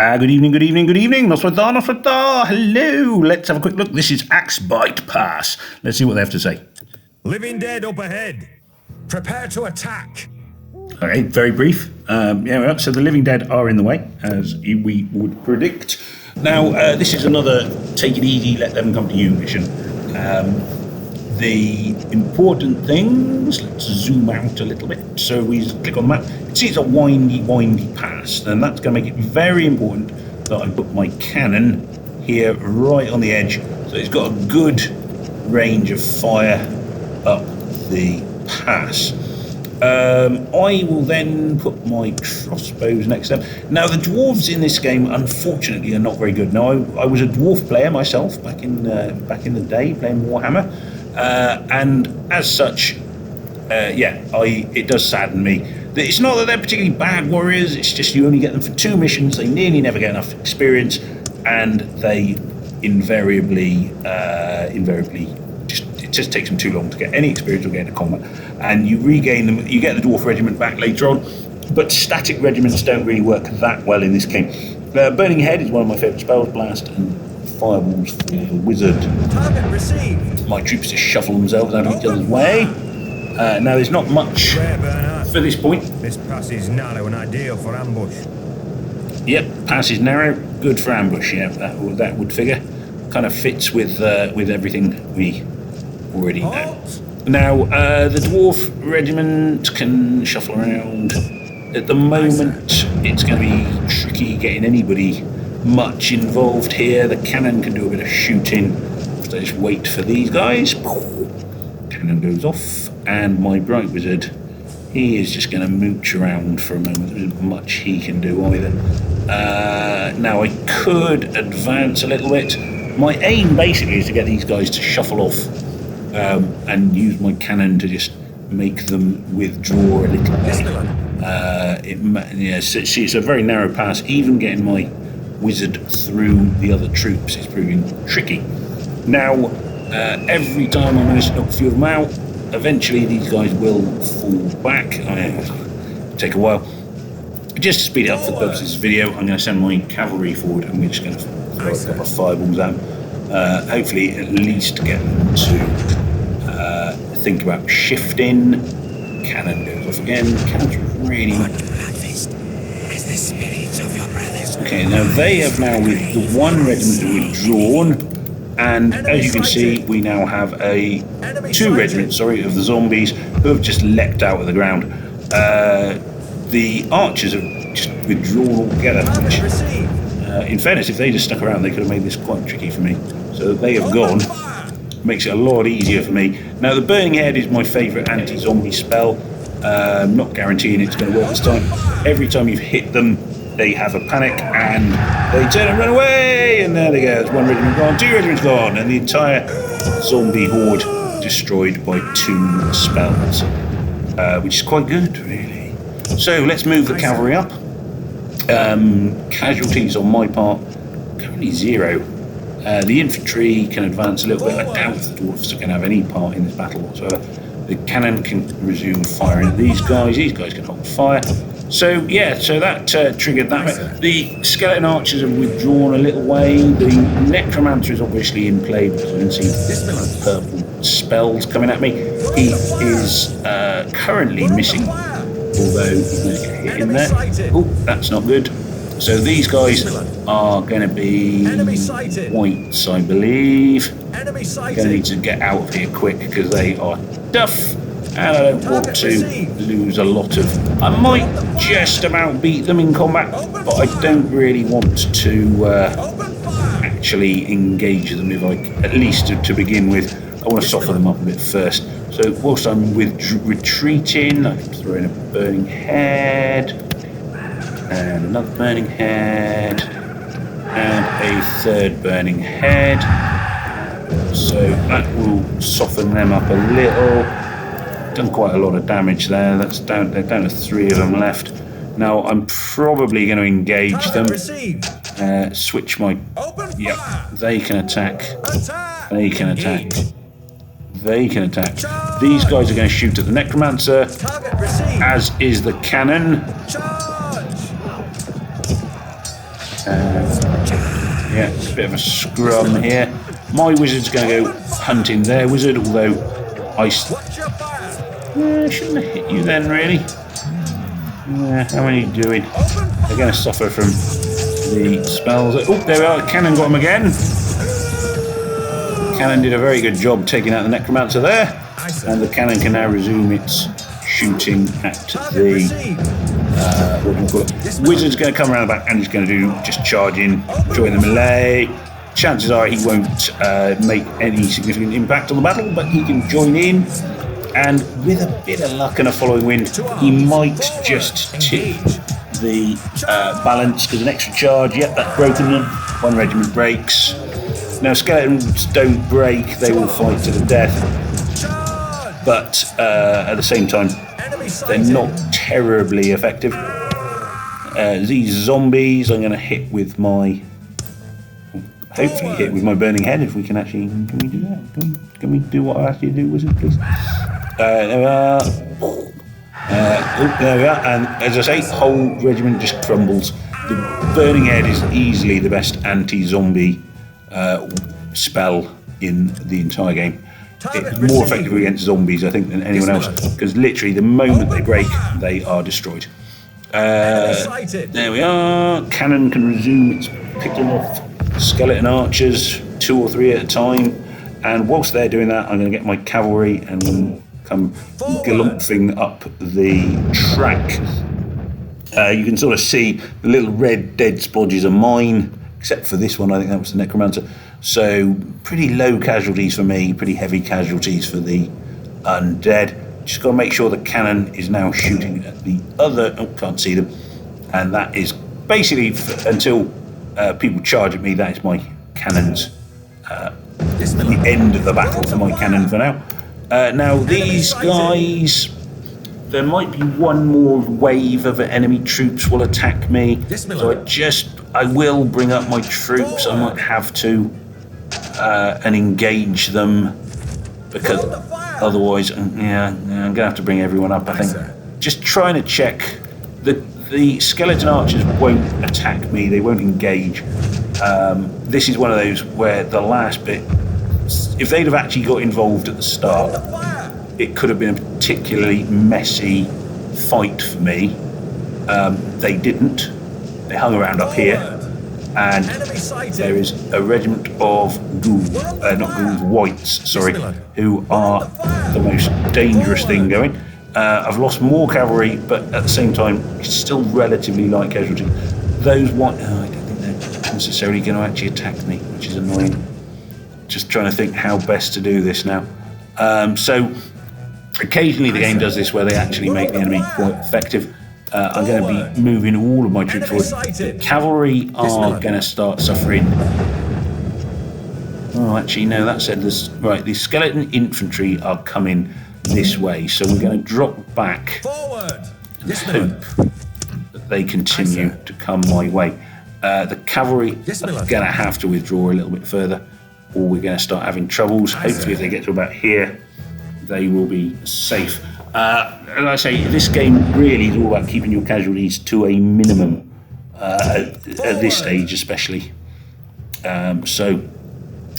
Good evening, good evening, good evening. Noswada. Hello. Let's have a quick look. This is Axebite Pass. Let's see what they have to say. Living dead up ahead. Prepare to attack. Okay, very brief. So the living dead are in the way, as we would predict. Now, this is another take it easy, let them come to you mission. The important things, let's zoom out a little bit. So we click on the map. You see it's a windy pass, and that's going to make it very important that I put my cannon here right on the edge, so it's got a good range of fire up the pass. I will then put my crossbows next to them. Now, the dwarves in this game, unfortunately, are not very good. Now, I was a dwarf player myself back in the day, playing Warhammer, and as such, it does sadden me. It's not that they're particularly bad warriors. It's just you only get them for 2 missions. They nearly never get enough experience, and they invariably it just takes them too long to get any experience or get into combat. And you regain them. You get the dwarf regiment back later on, but static regiments don't really work that well in this game. Burning Head is one of my favourite spells. Blast and fireballs for the wizard. Target received. My troops just shuffle themselves out of each other's way. Now there's not much for this point. This pass is narrow and ideal for ambush. Yep, pass is narrow, good for ambush. Yeah, that would figure. Kind of fits with everything we already know. Now the dwarf regiment can shuffle around. At the moment, it's going to be tricky getting anybody much involved here. The cannon can do a bit of shooting. So just wait for these guys. Cannon goes off, and my bright wizard, he is just going to mooch around for a moment. There isn't much he can do either. Now I could advance a little bit. My aim basically is to get these guys to shuffle off and use my cannon to just make them withdraw a little bit. See, it's a very narrow pass. Even getting my wizard through the other troops is proving tricky. Now, every time I manage to knock a few of them out, eventually these guys will fall back. It'll take a while. Just to speed it up for the purposes of this video, I'm going to send my cavalry forward, and we're just going to throw a couple of fireballs at them. Hopefully at least get them to think about shifting. Cannon goes off again. Cannon's really... Okay, now they have with the 1 regiment withdrawn, and as you can see, we now have 2 regiments, of the zombies who have just leapt out of the ground. The archers have just withdrawn altogether, which, in fairness, if they just stuck around, they could have made this quite tricky for me. So they have gone. Makes it a lot easier for me. Now, the Burning Head is my favourite anti-zombie spell. Not guaranteeing it's going to work this time. Every time you've hit them, they have a panic and they turn and run away, and there they go. There's 1 regiment gone, 2 regiments gone, and the entire zombie horde destroyed by 2 spells, which is quite good, really. So let's move the cavalry up. Casualties on my part, currently 0. The infantry can advance a little bit. I doubt the dwarfs are going to have any part in this battle whatsoever. The cannon can resume firing at these guys. These guys can hold fire. So that triggered that. The skeleton archers have withdrawn a little way. The necromancer is obviously in play because I can see purple spells coming at me. He is currently missing, although he's going to get hit in there. Oh, that's not good. So these guys are going to be whites, I believe. Going to need to get out of here quick because they are tough. And I don't want to lose a lot of... I might just about beat them in combat, but I don't really want to actually engage them, if at least to begin with. I want to soften them up a bit first. So whilst I'm retreating, I can throw in a Burning Head, and another Burning Head, and a 3rd Burning Head. So that will soften them up a little. Done quite a lot of damage there. They're down to 3 of them left. Now I'm probably going to engage them. Switch my... Yep, they can attack. They can attack. They can attack. These guys are going to shoot at the necromancer, as is the cannon. Yeah, it's a bit of a scrum here. My wizard's going to go hunting their wizard, although I shouldn't have hit you then, really. How are you doing? They're going to suffer from the spells. Oh, there we are. Cannon got him again. Cannon did a very good job taking out the necromancer there, and the cannon can now resume its shooting at the what do you call it? Wizard's going to come around the back and he's going to just charge in, join the melee. Chances are he won't make any significant impact on the battle, but he can join in, and with a bit of luck and a following wind, he might just tip the balance, because an extra charge, yep, that's broken them. One regiment breaks. Now, skeletons don't break, they will fight to the death, but at the same time, they're not terribly effective. These zombies I'm going to hit with my... hopefully hit with my burning head, if we can actually... Can we do that? Can we do what I asked you to do, wizard, please? There we are. There we are. And as I say, whole regiment just crumbles. The burning head is easily the best anti-zombie spell in the entire game. It's more effective against zombies, I think, than anyone else, because literally the moment they break, they are destroyed. There we are. Cannon can resume its picking off skeleton archers, 2 or 3 at a time, and whilst they're doing that, I'm going to get my cavalry and come galumphing up the track. You can sort of see the little red dead splodges are mine, except for this one. I think that was the necromancer. So pretty low casualties for me, pretty heavy casualties for the undead. Just got to make sure the cannon is now shooting at the other... Oh, can't see them. And that is basically, until people charge at me, that is my cannons. The end of the battle for my cannon for now. Now, these guys... There might be one more wave of enemy troops will attack me. So I will bring up my troops. I might have to and engage them, because otherwise, I'm going to have to bring everyone up, I think. Just trying to check. The skeleton archers won't attack me. They won't engage. This is one of those where the last bit, if they'd have actually got involved at the start, it could have been a particularly messy fight for me. They didn't. They hung around up here, and there is a regiment of whites, who are the most dangerous thing going. I've lost more cavalry, but at the same time, it's still relatively light casualty. Those white, I don't think they're necessarily going to actually attack me, which is annoying. Just trying to think how best to do this now. So occasionally the game does this where they actually make the enemy quite effective. I'm going to be moving all of my troops forward. The cavalry are going to start suffering. Oh, actually, no, that said this. Right, the skeleton infantry are coming this way, so we're going to drop back and hope that they continue to come my way. The cavalry are going to have to withdraw a little bit further, or we're going to start having troubles. Hopefully, if they get to about here, they will be safe. And I say, this game really is all about keeping your casualties to a minimum at this stage, especially. So,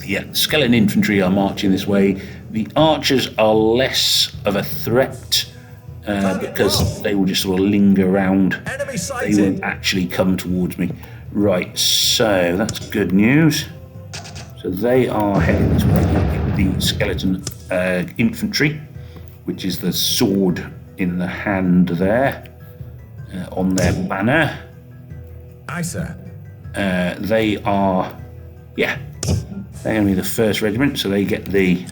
yeah, skeleton infantry are marching this way. The archers are less of a threat because they will just sort of linger around. They won't actually come towards me. Right, so that's good news. So they are heading this way. The skeleton infantry, which is the sword in the hand there, on their banner. Aye, sir. They are, they're going to be the first regiment, so they get the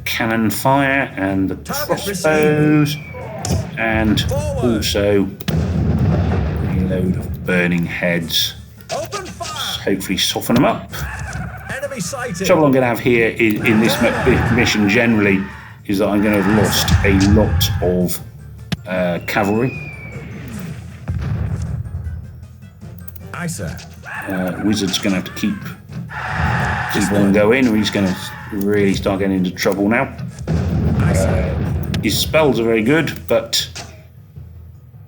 cannon fire and the crossbows, and also a load of burning heads. Hopefully soften them up. The trouble I'm going to have here in this mission generally is that I'm going to have lost a lot of cavalry. Aye, sir. Wizard's going to have to keep on going, or he's going to really start getting into trouble now. His spells are very good, but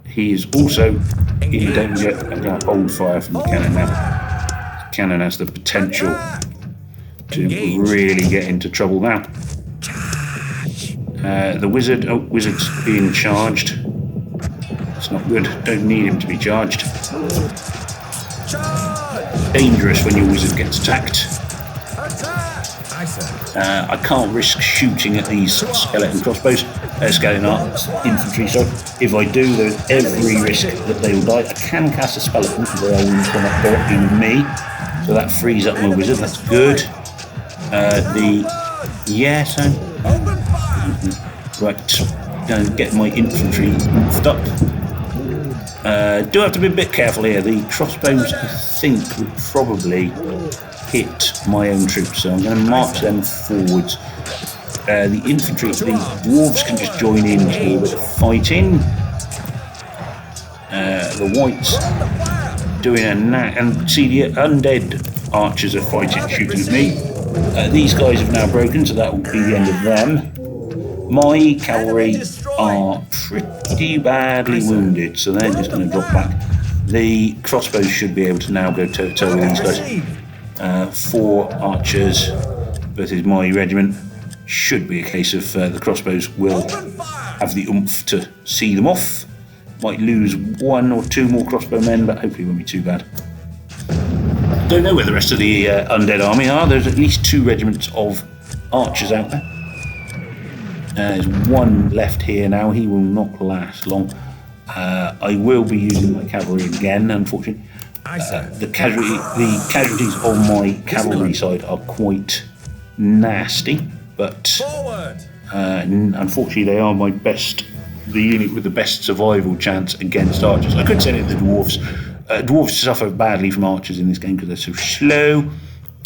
he is also you don't get I'm going to hold fire from the cannon now. The cannon has the potential to really get into trouble now. The wizard, wizard's being charged. It's not good. Don't need him to be charged. Dangerous when your wizard gets attacked. I can't risk shooting at these skeleton crossbows, skeleton infantry. So if I do, there's every risk that they will die. I can cast a spell at them because they are ones come up directly with me, so that frees up my wizard. That's good. Right, going to get my infantry moved up. Do have to be a bit careful here. The crossbows, I think, would probably hit my own troops, so I'm going to march them forwards. The infantry, the dwarves can just join in to do a bit of fighting. The whites doing a knack, and see the undead archers are fighting, shooting at me. These guys have now broken, so that will be the end of them. My cavalry are pretty badly wounded, so they're just going to drop back. The crossbows should be able to now go toe-to-toe with these guys. 4 archers versus my regiment. Should be a case of the crossbows will have the oomph to see them off. Might lose 1 or 2 more crossbow men, but hopefully it won't be too bad. Don't know where the rest of the undead army are. There's at least 2 regiments of archers out there. There's 1 left here now. He will not last long. I will be using my cavalry again, unfortunately. The casualties on my cavalry side are quite nasty, but unfortunately they are the unit with the best survival chance against archers. I could say it the dwarves. Dwarves suffer badly from archers in this game because they're so slow,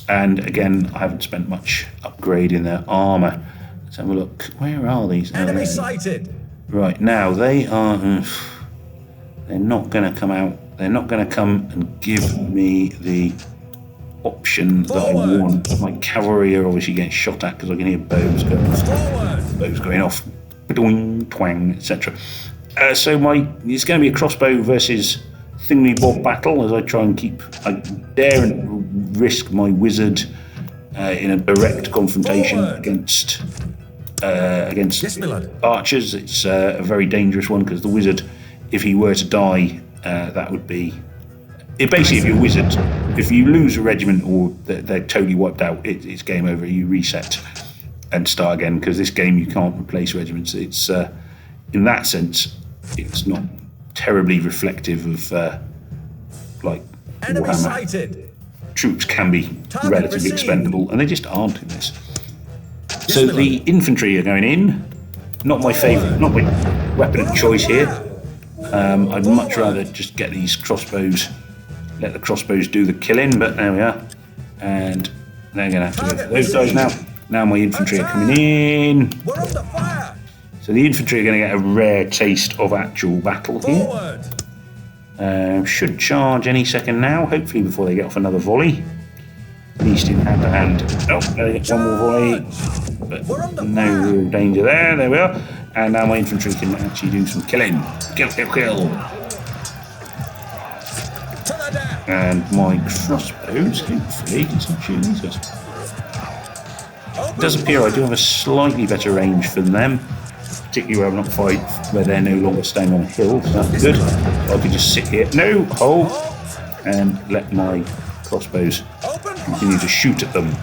and again I haven't spent much upgrading their armour. Let's have a look. Where are these? Enemy sighted. Right, now they are. They're not going to come out. They're not going to come and give me the option that I want. My cavalry are obviously getting shot at because I can hear bows going off. Bows going off. Ba-doing, twang, etc. So it's going to be a crossbow versus thingy-bob battle as I try and I daren't risk my wizard in a direct confrontation against archers. It's a very dangerous one because the wizard, if he were to die, that would be basically, if you're a wizard, if you lose a regiment or they're totally wiped out, it's game over. You reset and start again, because this game you can't replace regiments. It's in that sense, it's not terribly reflective of like Warhammer. Troops can be relatively expendable, and they just aren't in this. So the infantry are going in. Not my favourite, not my weapon of choice here. I'd much rather just get these crossbows, let the crossbows do the killing, but there we are. And they're going to have to go for those guys now. Now my infantry are coming in. So the infantry are going to get a rare taste of actual battle here. Should charge any second now, hopefully before they get off another volley. At least in hand-to-hand. Oh, they get one more volley, but no real danger there. There we are. And now my infantry can actually do some killing. Kill. And my crossbows, hopefully, can start shooting these guys. It does appear I do have a slightly better range than them, particularly where I'm not fighting, where they're no longer staying on a hill, so that's good. So I can just sit here, and let my crossbows continue to shoot at them.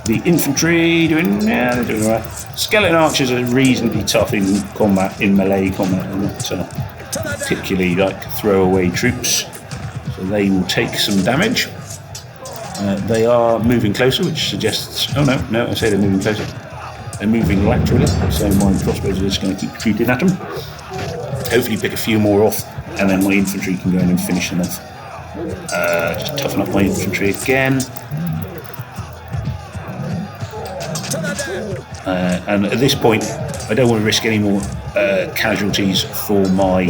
The infantry they're doing alright. Skeleton archers are reasonably tough in combat, in melee combat, and not particularly like throwaway troops, so they will take some damage. They are moving closer, which suggests... Oh no, I say they're moving closer. They're moving laterally, so my crossbows are just going to keep shooting at them. Hopefully pick a few more off, and then my infantry can go in and finish them off. Just toughen up my infantry again. And at this point, I don't want to risk any more casualties for my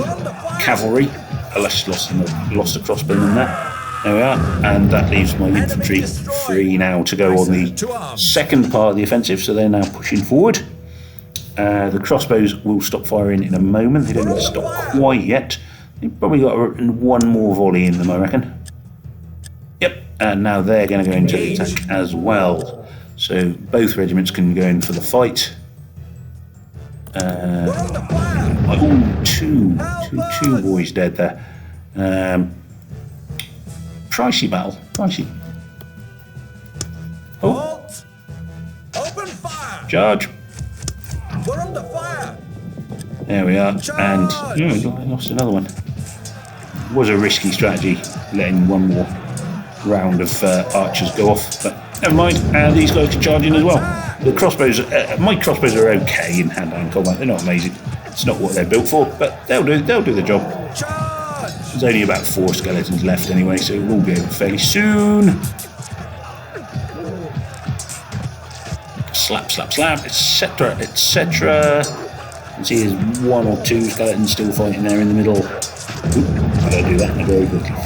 cavalry. I just lost a crossbowman there. There we are, and that leaves my infantry free now to go on the second part of the offensive, so they're now pushing forward. The crossbows will stop firing in a moment. They don't need to stop quite yet. You've probably got one more volley in them, I reckon. Yep, and now they're going to go into the attack as well. So both regiments can go in for the fight. Two boys dead there. Pricey battle, pricey. Oh, open fire! Charge! We're under fire! There we are, and I lost another one. It was a risky strategy, letting one more round of archers go off, but never mind. And these guys can charge in as well. The crossbows, my crossbows are okay in hand-to-hand combat. They're not amazing. It's not what they're built for, but they'll do the job. There's only about 4 skeletons left anyway, so we'll be able fairly soon. Slap, slap, slap, etc., etc. You can see there's 1 or 2 skeletons still fighting there in the middle. Oop, I don't do that very quickly.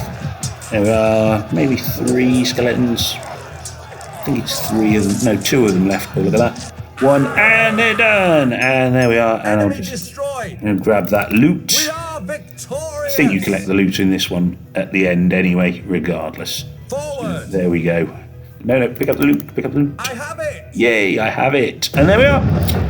There we are, maybe 3 skeletons. I think it's 3 of them, no, 2 of them left, but look at that. 1, and they're done! And there we are, and I'll just grab that loot. We are victorious! I think you collect the loot in this one at the end anyway, regardless. Forward! So there we go. No, pick up the loot, pick up the loot. I have it! Yay, I have it. And there we are.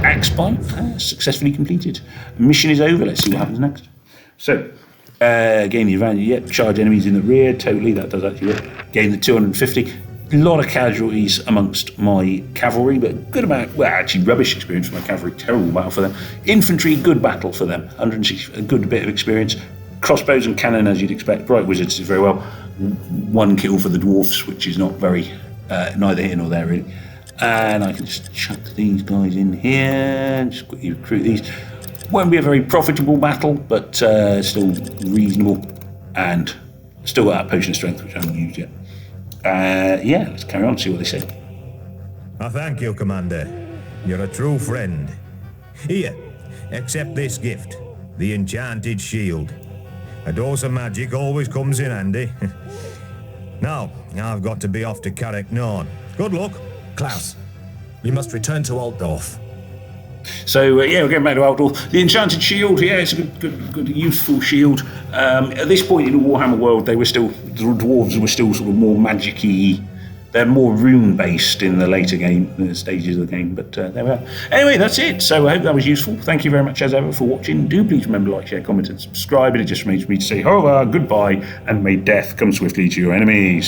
Axebite successfully completed. Mission is over. Let's see what happens next. So, gain the advantage. Yep, charge enemies in the rear. Totally, that does actually work. Gain the 250. A lot of casualties amongst my cavalry, but good amount, well, actually rubbish experience for my cavalry. Terrible battle for them. Infantry, good battle for them. 160, a good bit of experience. Crossbows and cannon, as you'd expect. Bright wizards did very well. 1 kill for the dwarfs, which is not very, neither here nor there really. And I can just chuck these guys in here and just quickly recruit these. Won't be a very profitable battle, but still reasonable, and still got that potion of strength, which I haven't used yet. Yeah, let's carry on and see what they say. I thank you, Commander. You're a true friend. Here, accept this gift, the enchanted shield. A dose of magic always comes in handy. Now, I've got to be off to Carrick-Norn. Good luck. Klaus, we must return to Altdorf. So, yeah, we're going back to Altdorf. The enchanted shield, yeah, it's a good useful shield. At this point in the Warhammer world, the dwarves were still sort of more magic-y. They're more rune-based in the later stages of the game, but there we are. Anyway, that's it. So I hope that was useful. Thank you very much, as ever, for watching. Do please remember to like, share, comment, and subscribe. And it just remains for me to say, however, goodbye, and may death come swiftly to your enemies.